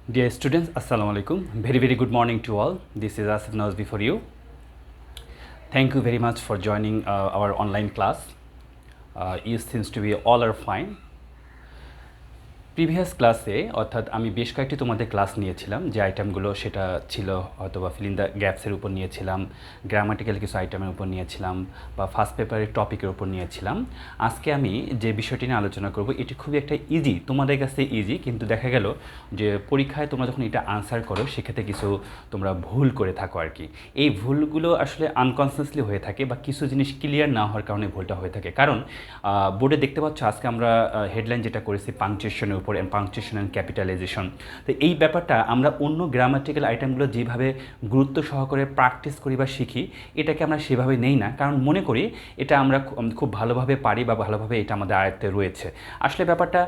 Dear students, Assalamu alaikum. Very good morning to all. This is Asif Nazvi for you. Thank you very much for joining our online class. You seems to be all are fine. Previous ক্লাসে অর্থাৎ আমি বেশ কয়েকটি তোমাদের class নিয়েছিলাম, যে আইটেমগুলো সেটা ছিল অথবা ফিল ইন দ্য গ্যাপসের উপর নিয়েছিলাম, গ্রামাটিক্যাল কিছু আইটেমের উপর নিয়েছিলাম, বা ফার্স্ট পেপারের টপিকের উপর নিয়েছিলাম। আজকে আমি যে বিষয়টি নিয়ে আলোচনা করব এটি খুবই একটা ইজি, তোমাদের কাছে ইজি, কিন্তু দেখা গেল যে পরীক্ষায় তোমরা যখন এটা আনসার করো সেক্ষেত্রে কিছু তোমরা ভুল করে থাকো আর কি। এই ভুলগুলো আসলে আনকনসিয়াসলি হয়ে থাকে বা কিছু জিনিস ক্লিয়ার না হওয়ার কারণে ভুলটা হয়ে থাকে। কারণ বোর্ডে দেখতে পাচ্ছ আজকে আমরা হেডলাইন যেটা করেছি পাংচুয়েশনের উপর, পাংচুয়েশন অ্যান্ড ক্যাপিটালাইজেশন। তো এই ব্যাপারটা আমরা অন্য গ্রামাটিক্যাল আইটেমগুলো যেভাবে গুরুত্ব সহকারে প্র্যাকটিস করি বা শিখি, এটাকে আমরা সেভাবে নেই না, কারণ মনে করি এটা আমরা খুব ভালোভাবে পারি বা ভালোভাবে এটা আমাদের আয়ত্তে রয়েছে। আসলে ব্যাপারটা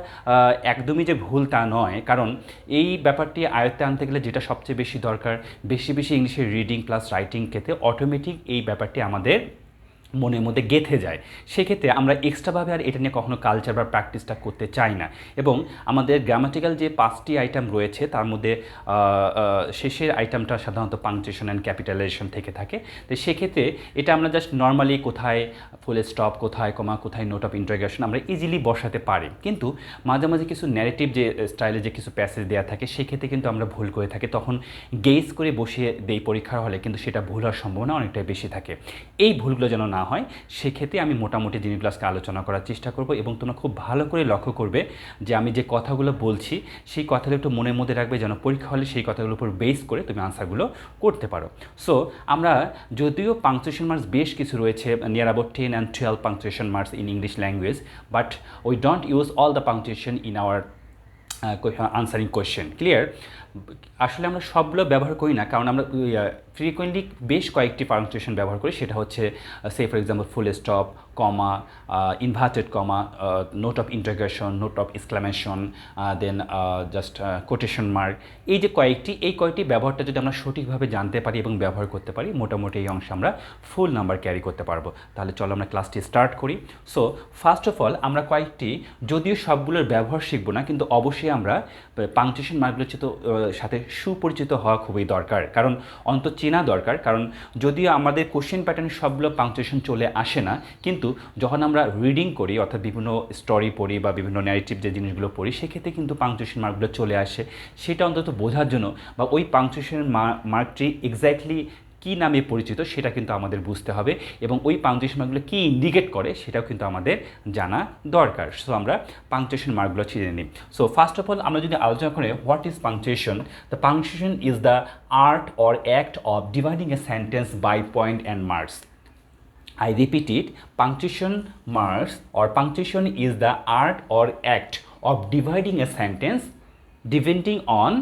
একদমই যে ভুল তা নয়, কারণ এই ব্যাপারটি আয়ত্তে আনতে গেলে যেটা সবচেয়ে বেশি দরকার, বেশি ইংলিশে রিডিং প্লাস রাইটিং ক্ষেত্রে অটোমেটিক এই ব্যাপারটি আমাদের মনের মধ্যে গেঁথে যায়। সেক্ষেত্রে আমরা এক্সট্রাভাবে আর এটা নিয়ে কখনো কালচার বা প্র্যাকটিসটা করতে চাই না। এবং আমাদের গ্রামাটিক্যাল যে 5টি আইটেম রয়েছে তার মধ্যে শেষের আইটেমটা সাধারণত পাংচুয়েশন অ্যান্ড ক্যাপিটালাইজেশন থেকে থাকে। তো সেক্ষেত্রে এটা আমরা জাস্ট নর্মালি কোথায় ফুল স্টপ, কোথায় কমা, কোথায় নোট অফ ইন্টারোগেশন আমরা ইজিলি বসাতে পারি। কিন্তু মাঝে মাঝে কিছু ন্যারেটিভ যে স্টাইলে যে কিছু প্যাসেজ দেওয়া থাকে সেক্ষেত্রে কিন্তু আমরা ভুল করে থাকি, তখন গেস করে বসিয়ে দেই পরীক্ষার হলে, কিন্তু সেটা ভুল হওয়ার সম্ভাবনা অনেকটাই বেশি থাকে। এই ভুলগুলো যেন না হয় সেক্ষেত্রে আমি মোটামুটি জিনিসগুলো আজকে আলোচনা করার চেষ্টা করব, এবং তোমরা খুব ভালো করে লক্ষ্য করবে যে আমি যে কথাগুলো বলছি সেই কথাগুলো একটু মনের মধ্যে রাখবে, যেন পরীক্ষা হলে সেই কথাগুলোর উপর বেস করে তুমি আনসারগুলো করতে পারো। সো আমরা যদিও পাংচুয়েশন মার্কস বেশ কিছু রয়েছে, near about 10 and 12 punctuation marks in English language, but we don't use all the punctuation in our answering question. Clear? আসলে আমরা সবগুলো ব্যবহার করি না, কারণ আমরা ফ্রিকোয়েন্টলি বেশ কয়েকটি পাংচুয়েশন ব্যবহার করি। সেটা হচ্ছে say for example full stop, comma, inverted comma, note of interrogation, note of exclamation, then just quotation mark. এই যে কয়েকটি ব্যবহারটা যদি আমরা সঠিকভাবে জানতে পারি এবং ব্যবহার করতে পারি, মোটামুটি এই অংশে আমরা ফুল নাম্বার ক্যারি করতে পারবো। তাহলে চলো আমরা ক্লাসটি স্টার্ট করি। সো ফার্স্ট অফ অল আমরা কয়েকটি, যদিও সবগুলোর ব্যবহার শিখবো না, কিন্তু অবশ্যই আমরা পাংচুয়েশন মার্কগুলোর সাথে সুপরিচিত হওয়া খুবই দরকার, কারণ অন্তত চেনা দরকার। কারণ যদিও আমাদের কোশ্চেন প্যাটার্নে সবগুলো পাংচুয়েশন চলে আসে না, কিন্তু যখন আমরা রিডিং করি অর্থাৎ বিভিন্ন স্টোরি পড়ি বা বিভিন্ন ন্যারেটিভ যে জিনিসগুলো পড়ি, সেক্ষেত্রে কিন্তু পাংচুয়েশন মার্কগুলো চলে আসে। সেটা অন্তত বোঝার জন্য বা ওই পাংচুয়েশন মার্কটি এক্স্যাক্টলি কী নামে পরিচিত সেটা কিন্তু আমাদের বুঝতে হবে, এবং ওই পাংচুয়েশন মার্কগুলো কী ইন্ডিকেট করে সেটাও কিন্তু আমাদের জানা দরকার। সো আমরা পাংচুয়েশন মার্কগুলো চিনে নিই। সো ফার্স্ট অফ অল আমরা যদি আলোচনা করি what is punctuation, the punctuation is the art or act of dividing a sentence by point and marks. I repeat it, punctuation marks or punctuation is the art or act of dividing a sentence depending on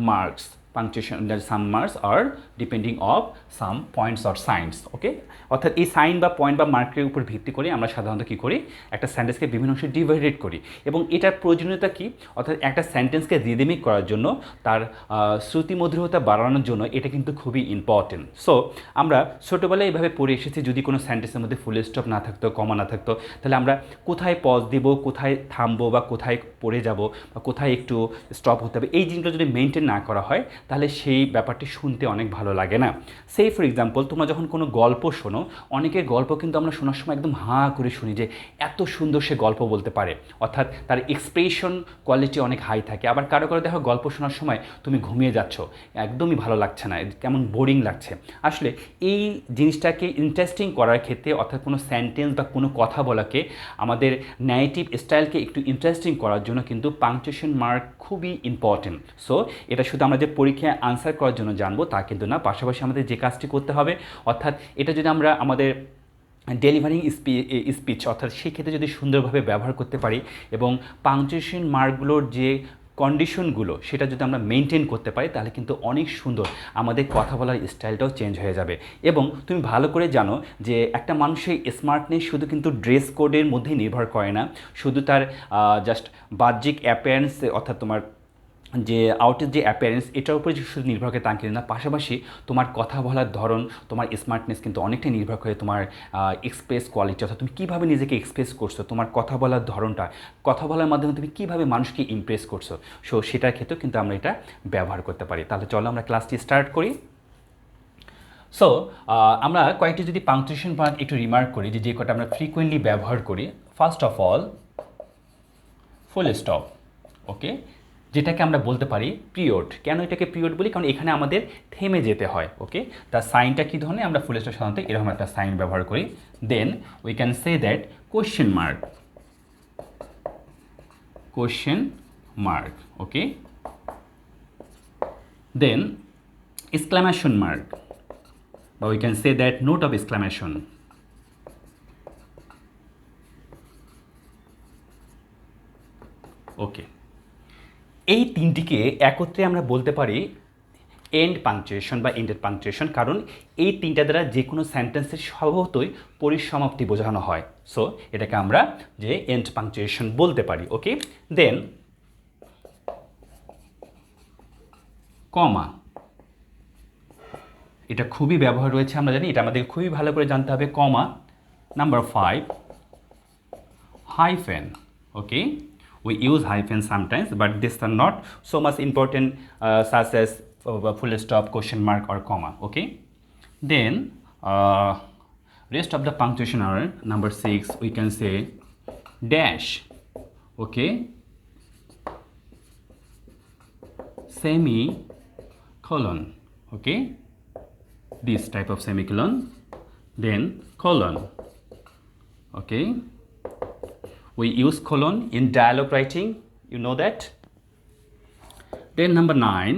marks. Punctuation, that some marks are depending of some points or signs. Okay, অর্থাৎ এই sign বা point বা মার্কের উপর ভিত্তি করে আমরা সাধারণত কী করি, একটা সেন্টেন্সকে বিভিন্ন অংশে ডিভাইডেড করি। এবং এটার প্রয়োজনীয়তা কী, অর্থাৎ একটা সেন্টেন্সকে রিদমিক করার জন্য, তার শ্রুতিমধুরতা বাড়ানোর জন্য এটা কিন্তু খুবই ইম্পর্টেন্ট। সো আমরা ছোটোবেলায় এইভাবে পড়ে এসেছি, যদি কোনো সেন্টেন্সের মধ্যে ফুল স্টপ না থাকতো, কমা না থাকতো, তাহলে আমরা কোথায় পজ দিব, কোথায় থামবো, বা কোথায় পড়ে যাব, বা কোথায় একটু স্টপ হতে হবে, এই জিনিসগুলো যদি মেনটেন না করা হয় তাহলে সেই ব্যাপারটি শুনতে অনেক ভালো লাগে না। সে ফর এক্সাম্পল তোমরা যখন কোনো গল্প শোনো, অনেকের গল্প কিন্তু আমরা শোনার সময় একদম হাঁ করে শুনি যে এত সুন্দর সে গল্প বলতে পারে, অর্থাৎ তার এক্সপ্রেশন কোয়ালিটি অনেক হাই থাকে। আবার কারো দেখো গল্প শোনার সময় তুমি ঘুমিয়ে যাচ্ছ, একদমই ভালো লাগছে না, কেমন বোরিং লাগছে। আসলে এই জিনিসটাকে ইন্টারেস্টিং করার ক্ষেত্রে, অর্থাৎ কোনো সেন্টেন্স বা কোনো কথা বলাকে আমাদের ন্যারেটিভ স্টাইলকে একটু ইন্টারেস্টিং করার জন্য কিন্তু পাংচুয়েশন মার্ক খুবই ইম্পর্টেন্ট। সো এটা শুধু আমরা যে পরীক্ষায় আনসার করার জন্য জানবো তা কিন্তু না, পাশাপাশি আমাদের যে কাজটি করতে হবে, অর্থাৎ এটা যদি আমরা আমাদের ডেলিভারিং স্পিচ অর্থাৎ সেই ক্ষেত্রে যদি সুন্দরভাবে ব্যবহার করতে পারি, এবং পাংচুয়েশন মার্কগুলোর যে কন্ডিশনগুলো সেটা যদি আমরা মেনটেন করতে পারি, তাহলে কিন্তু অনেক সুন্দর আমাদের কথা বলার স্টাইলটাও চেঞ্জ হয়ে যাবে। এবং তুমি ভালো করে জানো যে একটা মানুষের স্মার্টনেস শুধু কিন্তু ড্রেস কোডের মধ্যেই নির্ভর করে না, শুধু তার জাস্ট বাহ্যিক অ্যাপিয়ারেন্স অর্থাৎ তোমার যে আউটের যে অ্যাপিয়ারেন্স এটার উপরে যে শুধু নির্ভর করে তা কিন্তু না, পাশাপাশি তোমার কথা বলার ধরন, তোমার স্মার্টনেস কিন্তু অনেকটাই নির্ভর করে তোমার এক্সপ্রেস কোয়ালিটি, অর্থাৎ তুমি কীভাবে নিজেকে এক্সপ্রেস করছো, তোমার কথা বলার ধরনটা, কথা বলার মাধ্যমে তুমি কীভাবে মানুষকে ইমপ্রেস করছো। সো সেটার ক্ষেত্রেও কিন্তু আমরা এটা ব্যবহার করতে পারি। তাহলে চলো আমরা ক্লাসটি স্টার্ট করি। সো আমরা কয়েকটি যদি পাংচুয়েশন পয়েন্ট একটু রিমার্ক করি যে কটা আমরা ফ্রিকোয়েন্টলি ব্যবহার করি। First of all full stop, okay, যেটাকে আমরা বলতে পারি পিরিয়ড। কেন এটাকে পিরিয়ড বলি? কারণ এখানে আমাদের থেমে যেতে হয়, ওকে। তার সাইনটা কী ধরনের? আমরা ফুল স্টপ সাধারণত এরকম একটা সাইন ব্যবহার করি। Then we can say that question mark, question mark, okay. Then exclamation mark, বা we can say that note of exclamation. Okay, এই তিনটিকে একত্রে আমরা বলতে পারি এন্ড পাংচুয়েশন বা এন্ডেড পাংচুয়েশন, কারণ এই তিনটা দ্বারা যে কোনো সেন্টেন্সের স্বভাবতই পরিসমাপ্তি বোঝানো হয়। সো এটাকে আমরা যে এন্ড পাংচুয়েশন বলতে পারি, ওকে। দেন কমা, এটা খুবই ব্যবহার রয়েছে, আমরা জানি, এটা আমাদের খুবই ভালো করে জানতে হবে। Comma. Number 5 hyphen, okay, we use hyphen sometimes, but these are not so much important such as full stop, question mark or comma, okay. Then rest of the punctuation are number 6, we can say dash, okay, semicolon, okay, this type of semicolon, then colon, okay. We use colon in dialogue writing, you know that. Then number 9,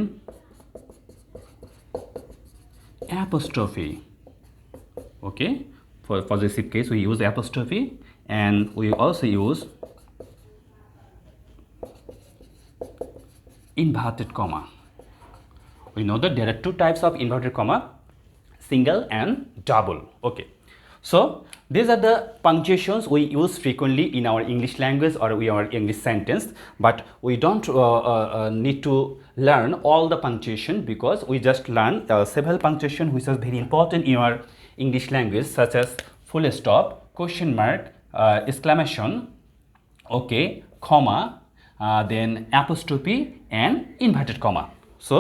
apostrophe, okay. For possessive case we use apostrophe, and we also use inverted comma. We know that there are two types of inverted comma, single and double, okay. So these are the punctuations we use frequently in our English language or our English sentence, but we don't need to learn all the punctuation, because we just learn several punctuation which is very important in our English language, such as full stop, question mark, exclamation, okay, comma, then apostrophe and inverted comma. So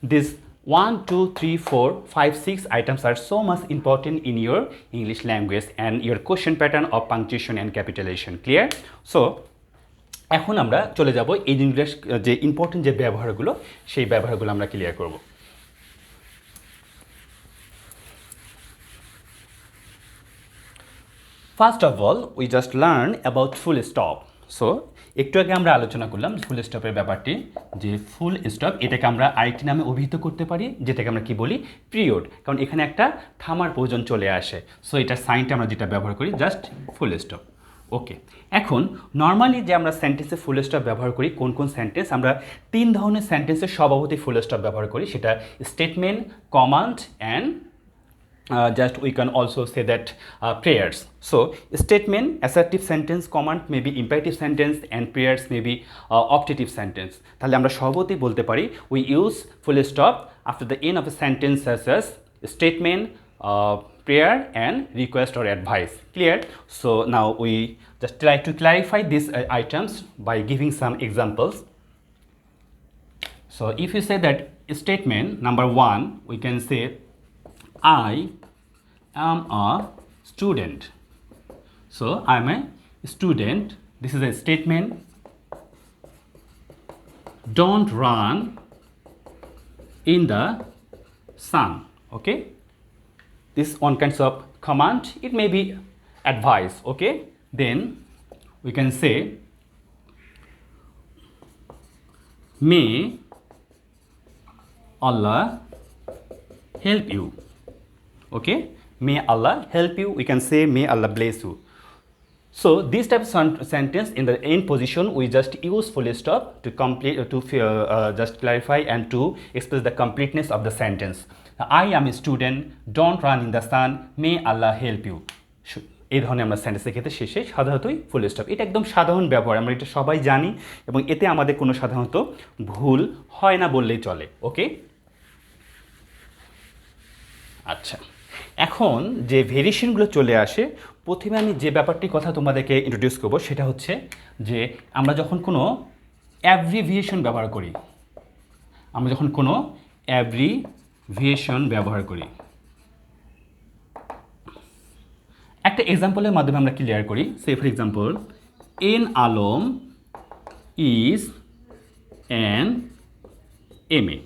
this 1, 2, 3, 4, 5, 6 items are so much important in your English language and your question pattern of punctuation and capitalization. Clear? So এখন আমরা চলে যাব এই জিনিসগুলো যে important যে ব্যবহারগুলো, সেই ব্যবহারগুলো আমরা ক্লিয়ার করব। First of all we just learn about full stop. So একটু আগে আমরা আলোচনা করলাম ফুল স্টপের ব্যাপারটি, যে ফুল স্টপ এটাকে আমরা আরেকটি নামে অভিহিত করতে পারি, যেটাকে আমরা কি বলি? পিরিয়ড, কারণ এখানে একটা থামার প্রয়োজন চলে আসে। সো এটার সাইনটা আমরা যেটা ব্যবহার করি জাস্ট ফুল স্টপ, ওকে। এখন নর্মালি যে আমরা সেন্টেন্সে ফুল স্টপ ব্যবহার করি, কোন কোন সেন্টেন্স? আমরা 3 ধরনের সেন্টেন্সের স্বভাবতই ফুল স্টপ ব্যবহার করি, সেটা statement, command and just we can also say that prayers. So statement, assertive sentence, command may be imperative sentence, and prayers may be optative sentence. তাহলে আমরা সর্বদাই বলতে পারি we use full stop after the end of a sentence such as statement, prayer and request or advice. Clear? So now we just try to clarify these items by giving some examples. So if you say that statement number 1, we can say I am a student. So I am a student. This is a statement. Don't run in the sun. Okay. This one kinds of command. It may be advice. Okay. Then we can say, may Allah help you. Okay, may Allah help you. We can say may Allah bless you. So this type of sentence in the end position we just use full stop to complete just clarify and to express the completeness of the sentence. I am a student, don't run in the sun, may Allah help you. এই ধরনের আমরা সেন্টেন্সের ক্ষেত্রে শেষে সাধারণতই full stop. এটা একদম সাধারণ ব্যবহার, আমরা এটা সবাই জানি এবং এতে আমাদের কোনো সাধারণত ভুল হয় না বললেই চলে। ওকে, আচ্ছা, এখন যে ভেরিয়েশনগুলো চলে আসে, প্রথমে আমি যে ব্যাপারটির কথা তোমাদেরকে ইন্ট্রোডিউস করবো সেটা হচ্ছে যে আমরা যখন কোনো অ্যাব্রিভিয়েশন ব্যবহার করি, আমরা যখন কোনো অ্যাব্রিভিয়েশন ব্যবহার করি, একটা এক্সাম্পলের মাধ্যমে আমরা ক্লিয়ার করি। Say for example, N Alam is an MA.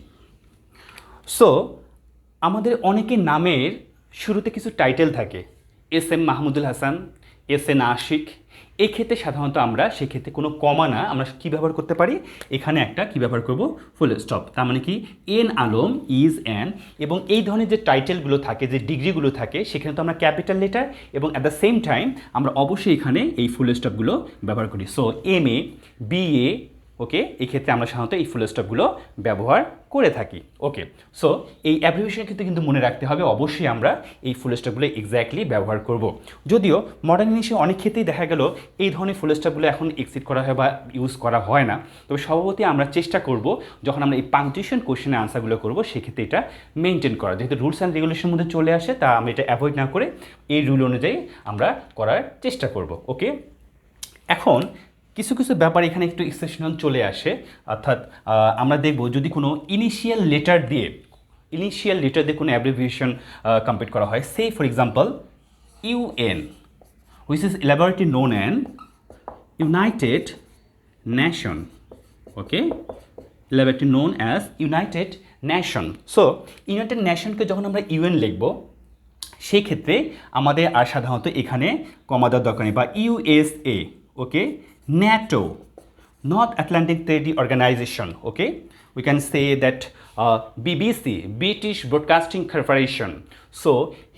So আমাদের অনেকের নামের শুরুতে কিছু টাইটেল থাকে, S M Mahmudul Hasan, S N Ashiq. এক্ষেত্রে সাধারণত আমরা সেক্ষেত্রে কোনো কমা না, আমরা কী ব্যবহার করতে পারি, এখানে একটা কী ব্যবহার করব, ফুল স্টপ। তার মানে কি, এন আলম ইজ অ্যান, এবং এই ধরনের যে টাইটেলগুলো থাকে, যে ডিগ্রিগুলো থাকে, সেখানে তো আমরা ক্যাপিটাল লেটার এবং অ্যাট দ্য সেম টাইম আমরা অবশ্যই এখানে এই ফুল স্টপগুলো ব্যবহার করি। So M A, B A, ওকে, এই ক্ষেত্রে আমরা সাধারণত এই ফুল স্টপগুলো ব্যবহার করে থাকি। ওকে, সো এই অ্যাব্রিভিয়েশনের ক্ষেত্রে কিন্তু মনে রাখতে হবে অবশ্যই আমরা এই ফুল স্টপগুলো এক্স্যাক্টলি ব্যবহার করব। যদিও মডার্ন ইংলিশে অনেক ক্ষেত্রেই দেখা গেল এই ধরনের ফুল স্টপগুলো এখন এক্সিট করা হয় বা ইউজ করা হয় না, তবে স্বভাবতই আমরা চেষ্টা করব যখন আমরা এই পাংচুয়েশন কোশ্চেনের আনসারগুলো করব সেক্ষেত্রে এটা মেনটেন করা, যেহেতু রুলস অ্যান্ড রেগুলেশনের মধ্যে চলে আসে, তা আমরা এটা অ্যাভয়েড না করে এই রুল অনুযায়ী আমরা করার চেষ্টা করব। ওকে, এখন কিছু কিছু ব্যাপার এখানে একটু এক্সেপশনাল চলে আসে, অর্থাৎ আমরা দেখব যদি কোনো ইনিশিয়াল লেটার দিয়ে কোনো অ্যাব্রিভিয়েশন কমপ্লিট করা হয়, say for example UN, which is elaborately known as united nation. Okay, elaborately known as united nation. So united নেশনকে যখন আমরা ইউএন লিখব সেই ক্ষেত্রে আমাদের আর সাধারণত এখানে কমা দেওয়ার দরকার নেই, বা USA, okay, NATO, north Atlantic treaty organization, okay, we can say that BBC, British broadcasting corporation. So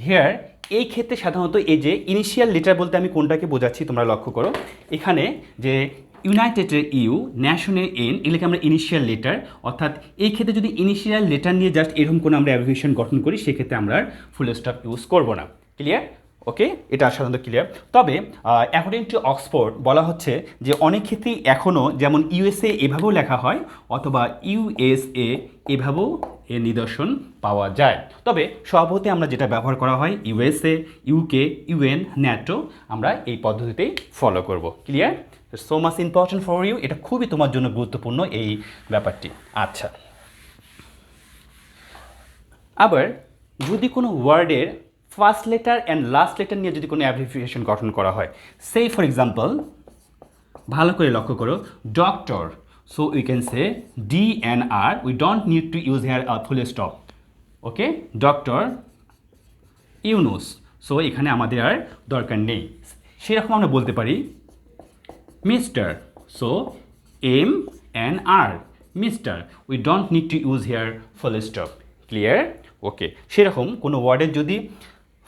here এই ক্ষেত্রে সাধারণত এই যে ইনিশিয়াল লেটার বলতে আমি কোনটাকে বোঝাচ্ছি তোমরা লক্ষ্য করো, এখানে যে ইউনাইটেডের ইউ, ন্যাশনের এন, এগুলোকে আমরা ইনিশিয়াল লেটার, অর্থাৎ এই ক্ষেত্রে যদি ইনিশিয়াল লেটার নিয়ে জাস্ট এরকম কোনো আমরা অ্যাব্রিভিয়েশন গঠন করি সেক্ষেত্রে আমরা ফুল স্টপ ইউজ করব না। ক্লিয়ার? ওকে, এটা সাধারণত ক্লিয়ার। তবে অ্যাকর্ডিং টু অক্সফোর্ড বলা হচ্ছে যে অনেক ক্ষেত্রেই এখনও যেমন ইউএসএ এভাবেও লেখা হয় অথবা ইউএসএ এভাবেও এর নিদর্শন পাওয়া যায়। তবে সভাপতি আমরা যেটা ব্যবহার করা হয় ইউএসএ, ইউকে, ইউএন, ন্যাটো, আমরা এই পদ্ধতিতেই ফলো করব। Clear? So much important for you, এটা খুবই তোমার জন্য গুরুত্বপূর্ণ এই ব্যাপারটি। আচ্ছা, আবার যদি কোনো ওয়ার্ডের first letter and last letter নিয়ে যদি কোনো অ্যাব্রিভিয়েশন গঠন করা হয়, সে ফর এক্সাম্পল, ভালো করে লক্ষ্য করো, doctor, so we can say DNR, we don't need to use here full stop. Okay, doctor Yunus, so এখানে আমাদের আর দরকার নেই। সেরকম আমরা বলতে পারি mister, so MNR, mister, we don't need to use here full stop. Clear? Okay, সেরকম কোনো ওয়ার্ডের যদি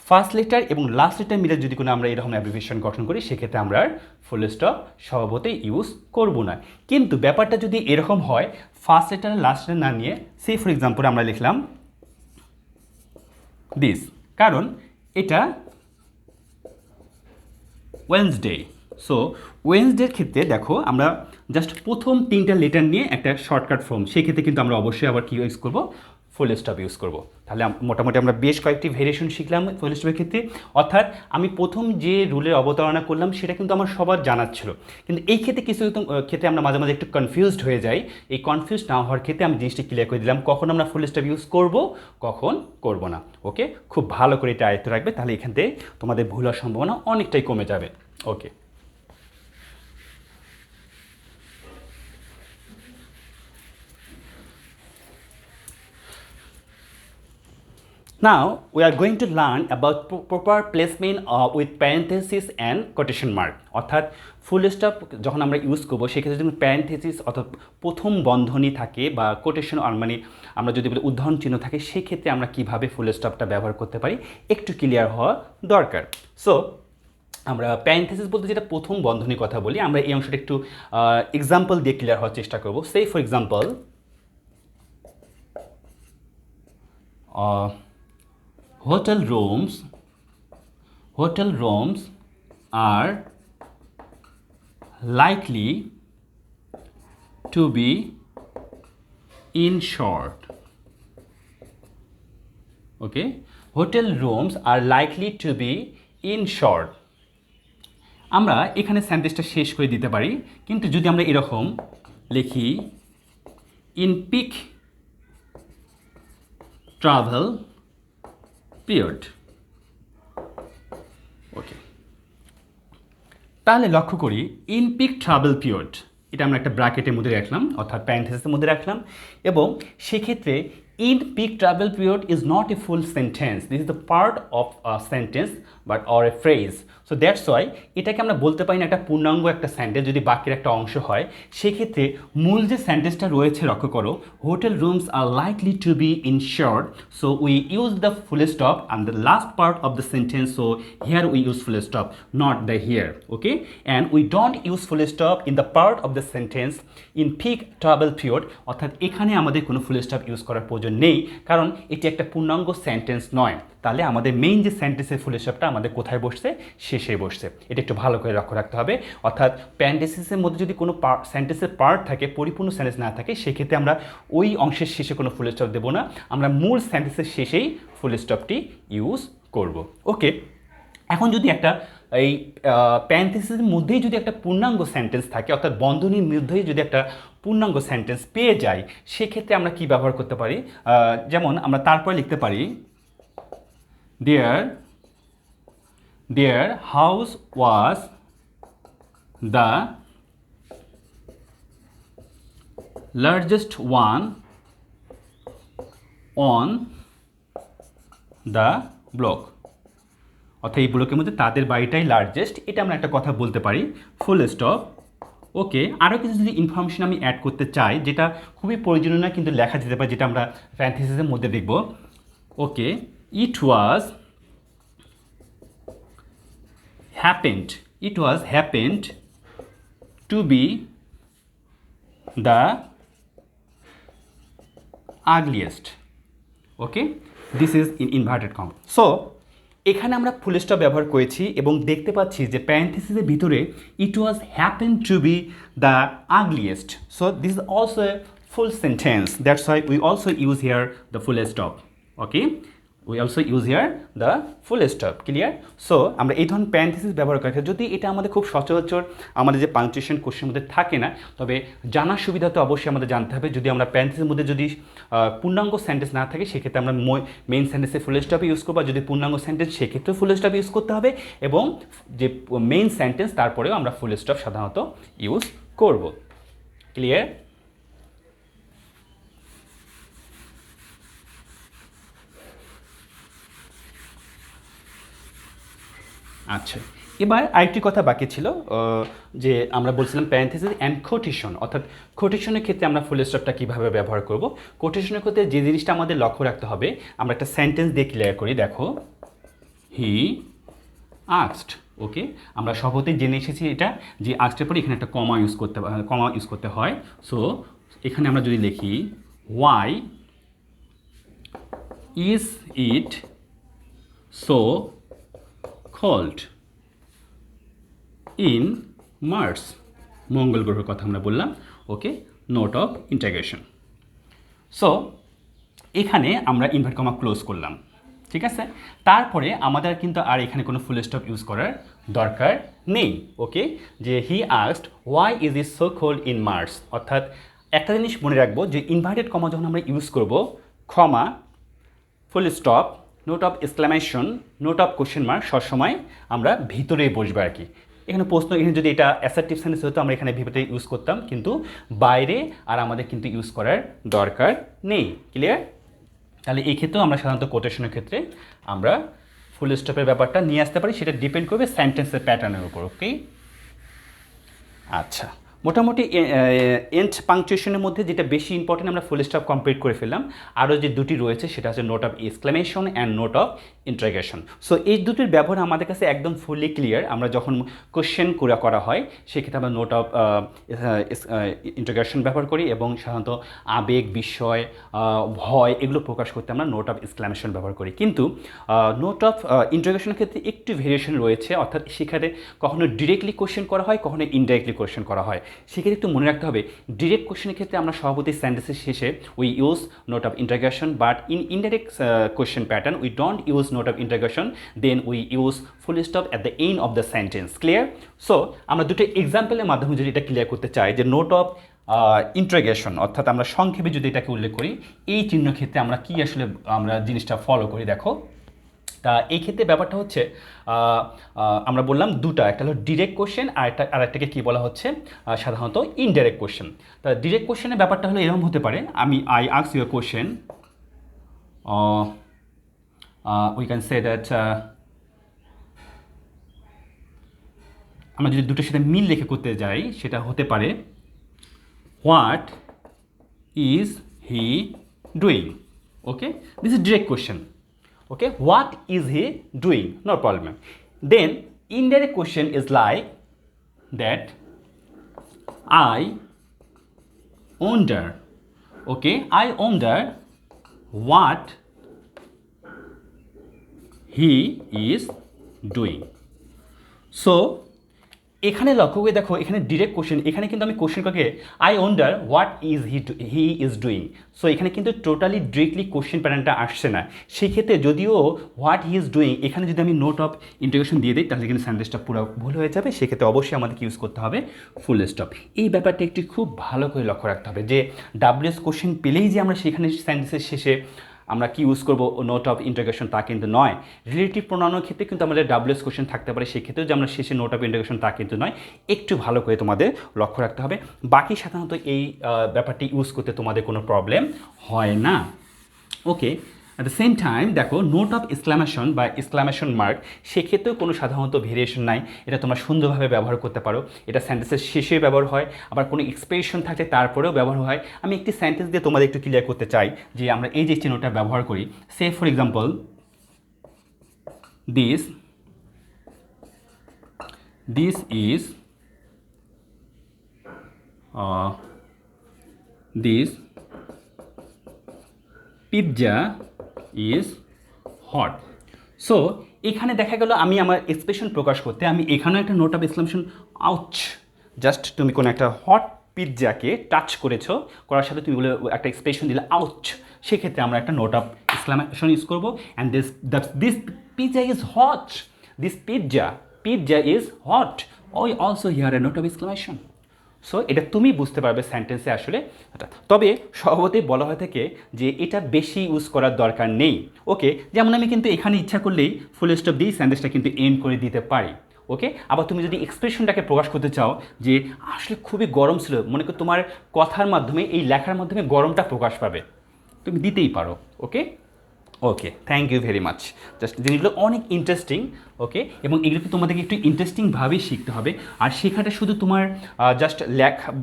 ফার্স্ট লেটার এবং লাস্ট লেটার মিলে যদি কোনো আমরা এরকম অ্যাব্রিভিয়েশন গঠন করি সেক্ষেত্রে আমরা ফুল স্টপ স্বভাবতই ইউজ করব না। কিন্তু ব্যাপারটা যদি এরকম হয় ফার্স্ট লেটার লাস্ট লেটার না নিয়ে, সে ফর এক্সাম্পল আমরা লিখলাম দিস, কারণ এটা ওয়েডনেসডে। সো ওয়েডনেসডের ক্ষেত্রে দেখো আমরা জাস্ট প্রথম তিনটা লেটার নিয়ে একটা শর্টকাট ফর্ম, সেক্ষেত্রে কিন্তু আমরা অবশ্যই আবার কী ইউজ করবো, ফুল স্টপ ইউজ করব। তাহলে মোটামুটি আমরা বেশ কয়েকটি ভেরিয়েশন শিখলাম ফুল স্টপের ক্ষেত্রে। অর্থাৎ আমি প্রথম যে রুলের অবতারণা করলাম সেটা কিন্তু আমার সবার জানার ছিল, কিন্তু এই ক্ষেত্রে কিছু ক্ষেত্রে আমরা মাঝে মাঝে একটু কনফিউজড হয়ে যাই। এই কনফিউজ না হওয়ার ক্ষেত্রে আমি জিনিসটা ক্লিয়ার করে দিলাম কখন আমরা ফুল স্টপ ইউজ করব, কখন করব না। ওকে, খুব ভালো করে এটা আয়ত্ত রাখবে, তাহলে এখান থেকে তোমাদের ভুল হওয়ার সম্ভাবনা অনেকটাই কমে যাবে। ওকে, now we are going to learn about proper placement with parenthesis and quotation mark। অর্থাৎ ফুল স্টপ যখন আমরা ইউজ করবো সেক্ষেত্রে যদি প্যারেন্থেসিস অর্থাৎ প্রথম বন্ধনী থাকে বা কোটেশন মানে আমরা যদি বলি উদ্ধরণ চিহ্ন থাকে, সেক্ষেত্রে আমরা কিভাবে ফুল স্টপটা ব্যবহার করতে পারি একটু ক্লিয়ার হওয়া দরকার। সো আমরা প্যারেন্থেসিস বলতে যেটা প্রথম বন্ধনীর কথা বলি, আমরা এই অংশটা একটু এক্সাম্পল দিয়ে ক্লিয়ার হওয়ার চেষ্টা করবো। Say for example, hotel rooms are likely to be insured. Okay, hotel rooms are likely to be insured. আমরা এখানে সেন্টেন্সটা শেষ করে দিতে পারি, কিন্তু যদি আমরা এরকম লিখি ইন পিক ট্রাভেল পিরিয়ড, ওকে, তাহলে লক্ষ্য করি ইন পিক ট্রাভেল পিরিয়ড, এটা আমরা একটা ব্র্যাকেটের মধ্যে রাখলাম, অর্থাৎ প্যারেনথেসিসের মধ্যে রাখলাম, এবং সেক্ষেত্রে in peak travel period is not a full sentence. This is the part of a sentence but or a phrase. So that's why এটাকে আমরা বলতে পারি না একটা পূর্ণাঙ্গ একটা সেন্টেন্স যদি বাক্যের একটা অংশ হয়। সেক্ষেত্রে মূল যে সেন্টেন্সটা রয়েছে লক্ষ্য করো, hotel rooms are likely to be insured, so we use the full stop and the last part of the sentence, so here we use full stop, not the here, okay, and we don't use full stop in the part of the sentence in peak travel period, অর্থাৎ এখানে আমাদের কোনো full stop use করার প্রয়োজন নেই, কারণ এটি একটা পূর্ণাঙ্গ সেন্টেন্স নয়। তাহলে আমাদের মেইন যে সেন্টেন্সের ফুল স্টপটা আমাদের কোথায় বসছে, শেষে বসছে, এটা একটু ভালো করে লক্ষ্য রাখতে হবে। অর্থাৎ প্যারেনথেসিসের মধ্যে যদি কোনো সেন্টেন্সের পার্ট থাকে, পরিপূর্ণ সেন্টেন্স না থাকে, সেক্ষেত্রে আমরা ওই অংশের শেষে কোনো ফুল স্টপ দেবো না, আমরা মূল সেন্টেন্সের শেষেই ফুল স্টপটি ইউজ করব। ওকে, এখন যদি একটা এই প্যারেনথেসিসের মধ্যেই যদি একটা পূর্ণাঙ্গ সেন্টেন্স থাকে, অর্থাৎ বন্ধনীর মধ্যেই যদি একটা পূর্ণাঙ্গ সেন্টেন্স পেয়ে যাই, সেক্ষেত্রে আমরা কি ব্যবহার করতে পারি, যেমন আমরা তারপরে লিখতে পারি their house was the largest one on the block, অর্থাৎ এই ব্লকের মধ্যে তাদের বাড়িটাই লার্জেস্ট, এটা আমরা একটা কথা বলতে পারি, ফুল স্টপ। ওকে, আরও কিছু যদি ইনফরমেশন আমি অ্যাড করতে চাই, যেটা খুবই প্রয়োজনীয় না কিন্তু লেখা যেতে পারে, যেটা আমরা প্যারেনথেসিসের মধ্যে দেখব। ওকে, it was happened to be the ugliest. Okay, this is in inverted comma. So এখানে আমরা ফুল স্টপ ব্যবহার করেছি এবং দেখতে পাচ্ছি যে প্যারেনথেসিসের ভিতরে it was happened to be the ugliest. So this is also a full sentence. That's why we also use here the full stop. Okay, we also use here the full stop. Clear? So আমরা এই ধরনের parenthesis ব্যবহার করি, যদি এটা আমাদের খুব সচরাচর আমাদের যে পাংচুয়েশন কোশ্চেনের মধ্যে থাকে না, তবে জানার সুবিধা তো অবশ্যই আমাদের জানতে হবে। যদি আমরা প্যারেনথেসিসের মধ্যে যদি পূর্ণাঙ্গ সেন্টেন্স না থাকে, সেক্ষেত্রে আমরা মেইন সেন্টেন্সে ফুল স্টপ ইউজ করবো, যদি পূর্ণাঙ্গ সেন্টেন্স সেক্ষেত্রে ফুল স্টপ ইউজ করতে হবে, এবং যে মেইন সেন্টেন্স তারপরেও আমরা ফুল স্টপ সাধারণত ইউজ করব। ক্লিয়ার? আচ্ছা, এবার আরেকটি কথা বাকি ছিল, যে আমরা বলছিলাম প্যারেনথেসিস অ্যান্ড কোটেশন, অর্থাৎ কোটেশনের ক্ষেত্রে আমরা ফুল স্টপটা কীভাবে ব্যবহার করব। কোটেশনের ক্ষেত্রে যে জিনিসটা আমাদের লক্ষ্য রাখতে হবে, আমরা একটা সেন্টেন্স দিয়ে ক্লিয়ার করি। দেখো, হি আস্কড, ওকে, আমরা সহজেই জেনে এসেছি এটা যে আস্কডের পরে এখানে একটা কমা ইউজ করতে হয়। সো এখানে আমরা যদি লিখি why is it so cold in Mars, মঙ্গল গ্রহের কথা আমরা বললাম। Okay, note of interrogation. So এখানে আমরা ইনভার্ট কমা ক্লোজ করলাম, ঠিক আছে। তারপরে আমাদের কিন্তু আর এখানে কোনো ফুল স্টপ ইউজ করার দরকার নেই। ওকে, যে he asked why is it so cold in Mars, অর্থাৎ একটা জিনিস মনে রাখবো যে ইনভার্টেড কমা যখন আমরা ইউজ করব, comma, full stop, note of exclamation, note of question mark, সবসময় আমরা ভিতরে বসবো আর কি। এখানে প্রশ্ন, এখানে যদি এটা অ্যাসার্টিভ সেন্টেন্স হতো আমরা এখানে ভিতরে ইউজ করতাম, কিন্তু বাইরে আর আমাদের কিন্তু ইউজ করার দরকার নেই। ক্লিয়ার? তাহলে এই ক্ষেত্রেও আমরা সাধারণত কোটেশনের ক্ষেত্রে আমরা ফুল স্টপের ব্যাপারটা নিয়ে আসতে পারি, সেটা ডিপেন্ড করবে সেন্টেন্সের প্যাটার্নের উপর। ওকে, আচ্ছা, মোটামুটি এন্ড পাংচুয়েশনের মধ্যে যেটা বেশি ইম্পর্টেন্ট আমরা ফুল স্টপ কমপ্লিট করে ফেললাম। আরও যে দুটি রয়েছে সেটা হচ্ছে note of exclamation and note of interrogation. So এই দুটির ব্যবহার আমাদের কাছে একদম ফুললি ক্লিয়ার। আমরা যখন কোশ্চেন করা হয় সেক্ষেত্রে আমরা নোট অফ ইন্টারোগেশন ব্যবহার করি, এবং সাধারণত আবেগ, বিস্ময়, ভয় এগুলো প্রকাশ করতে আমরা নোট অফ এক্সক্লেমেশন ব্যবহার করি। কিন্তু নোট অফ ইন্টারোগেশনের ক্ষেত্রে একটু ভেরিয়েশন রয়েছে, অর্থাৎ সেখানে কখনো ডিরেক্টলি কোশ্চেন করা হয়, কখনো ইনডাইরেক্টলি কোশ্চেন করা হয়। সেক্ষেত্রে একটু মনে রাখতে হবে, ডিরেক্ট কোশ্চেনের ক্ষেত্রে আমরা স্বভাবতই সেন্টেন্সের শেষে we use note of interrogation, but in indirect question pattern we don't use note of interrogation, then we use full stop at the end of the sentence. Clear? So আমরা দুটো এক্সাম্পলের মাধ্যমে যদি এটা ক্লিয়ার করতে চাই যে নোট অফ ইন্টারোগেশন, অর্থাৎ আমরা সংক্ষেপে যদি এটাকে উল্লেখ করি, এই চিহ্ন ক্ষেত্রে আমরা কি আসলে আমরা জিনিসটা ফলো করি দেখো। তা এই ক্ষেত্রে ব্যাপারটা হচ্ছে আমরা বললাম দুটা, একটা হলো ডিরেক্ট কোশ্চেন, আরেকটাকে কী বলা হচ্ছে সাধারণত ইনডাইরেক্ট কোশ্চেন। তা ডিরেক্ট কোশ্চেনের ব্যাপারটা হলো এরকম হতে পারে, I ask you a question, we can say that, আমরা যদি দুটোর সাথে মিল রেখে করতে যাই সেটা হতে পারে what is he doing. Okay, this is direct question. Okay, what is he doing? No problem. Then indirect question is like that, I wonder. Okay, I wonder what he is doing. So এখানে লক্ষ্য করে দেখো, এখানে direct question, এখানে কিন্তু আমি কোশ্চেনটাকে I wonder what is he is doing. So এখানে কিন্তু টোটালি ডিরেক্টলি কোশ্চেন প্যাটার্নটা আসছে না। সেক্ষেত্রে যদিও হোয়াট হি ইজ ডুইং, এখানে যদি আমি নোট অফ ইন্টারোগেশন দিয়ে দিই তাহলে কিন্তু সেন্টেন্সটা পুরো ভুল হয়ে যাবে। সেক্ষেত্রে অবশ্যই আমাদেরকে ইউজ করতে হবে ফুল স্টপ। এই ব্যাপারটা একটু খুব ভালো করে লক্ষ্য রাখতে হবে যে ডাব্লিউএস কোশ্চেন পেলেই যে আমরা সেখানে সেন্টেন্সের শেষে আমরা কি ইউজ করবো নোট অফ ইন্টারোগেশন, তা কিন্তু নয়। রিলেটিভ প্রোনাউনের ক্ষেত্রে কিন্তু আমাদের ডাব্লিউএস কোশ্চেন থাকতে পারে, সেক্ষেত্রেও যে আমরা শেষে নোট অফ ইন্টারোগেশন তা কিন্তু নয়। একটু ভালো করে তোমাদের লক্ষ্য রাখতে হবে। বাকি সাধারণত এই ব্যাপারটি ইউজ করতে তোমাদের কোনো প্রবলেম হয় না। ওকে, অ্যাট দ্য সেম টাইম দেখো নোট অফ এক্সক্লামেশন বা এক্সক্লামেশন মার্ক, সেক্ষেত্রেও কোনো সাধারণত ভেরিয়েশন নাই। এটা তোমরা সুন্দরভাবে ব্যবহার করতে পারো। এটা সেন্টেন্সের শেষে ব্যবহার হয়, আবার কোনো এক্সপ্রেশন থাকলে তারপরেও ব্যবহার হয়। আমি একটি সেন্টেন্স দিয়ে তোমাদের একটু ক্লিয়ার করতে চাই যে আমরা এই যে চিহ্নটা ব্যবহার করি। Say for example, this is this pizza is hot. So এখানে দেখা গেল আমি আমার এক্সপ্রেশন প্রকাশ করতে আমি এখানেও একটা note of exclamation, ouch, just তুমি কোনো একটা হট পিৎজাকে টাচ করেছো, করার সাথে তুমি বলে একটা এক্সপ্রেশন দিলে আউচ, সেক্ষেত্রে আমরা একটা নোট অফ এক্সক্লেমেশন ইউজ করবো। And this pizza is hot, this pizza is hot, ওই also here a note of exclamation. So এটা তুমি বুঝতে পারবে সেন্টেন্সে আসলে এটা। তবে স্বভাবতই বলা হয়ে থাকে যে এটা বেশি ইউজ করার দরকার নেই। ওকে, যেমন আমি কিন্তু এখানে ইচ্ছা করলেই ফুল স্টপ দিয়ে সেন্টেন্সটা কিন্তু এন্ড করে দিতে পারি। ওকে, আবার তুমি যদি এক্সপ্রেশনটাকে প্রকাশ করতে চাও যে আসলে খুবই গরম ছিল, মনে করো তোমার কথার মাধ্যমে, এই লেখার মাধ্যমে গরমটা প্রকাশ পাবে, তুমি দিতেই পারো। Okay, okay, thank you very much. Just জিনিসগুলো অনেক ইন্টারেস্টিং। ওকে, এবং এগুলোকে তোমাদেরকে একটু ইন্টারেস্টিংভাবেই শিখতে হবে। আর শেখাটা শুধু তোমার জাস্ট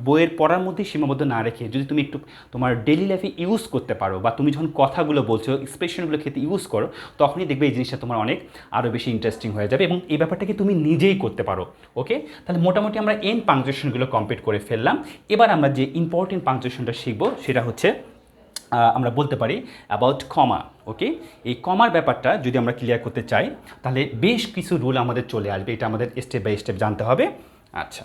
বইয়ের পড়ার মধ্যেই সীমাবদ্ধ না রেখে যদি তুমি একটু তোমার ডেলি লাইফে ইউজ করতে পারো, বা তুমি যখন কথাগুলো বলছো এক্সপ্রেশনগুলো ক্ষেত্রে ইউজ করো, তখনই দেখবে এই জিনিসটা তোমার অনেক আরও বেশি ইন্টারেস্টিং হয়ে যাবে, এবং এই ব্যাপারটাকে তুমি নিজেই করতে পারো। ওকে, তাহলে মোটামুটি আমরা এন্ড পাংচুয়েশনগুলো কমপ্লিট করে ফেললাম। এবার আমরা যে ইম্পর্টেন্ট পাংচুয়েশনটা শিখবো সেটা হচ্ছে আমরা বলতে পারি অ্যাবাউট কমা। ওকে, এই কমার ব্যাপারটা যদি আমরা ক্লিয়ার করতে চাই তাহলে বেশ কিছু রুল আমাদের চলে আসবে, এটা আমাদের স্টেপ বাই স্টেপ জানতে হবে। আচ্ছা,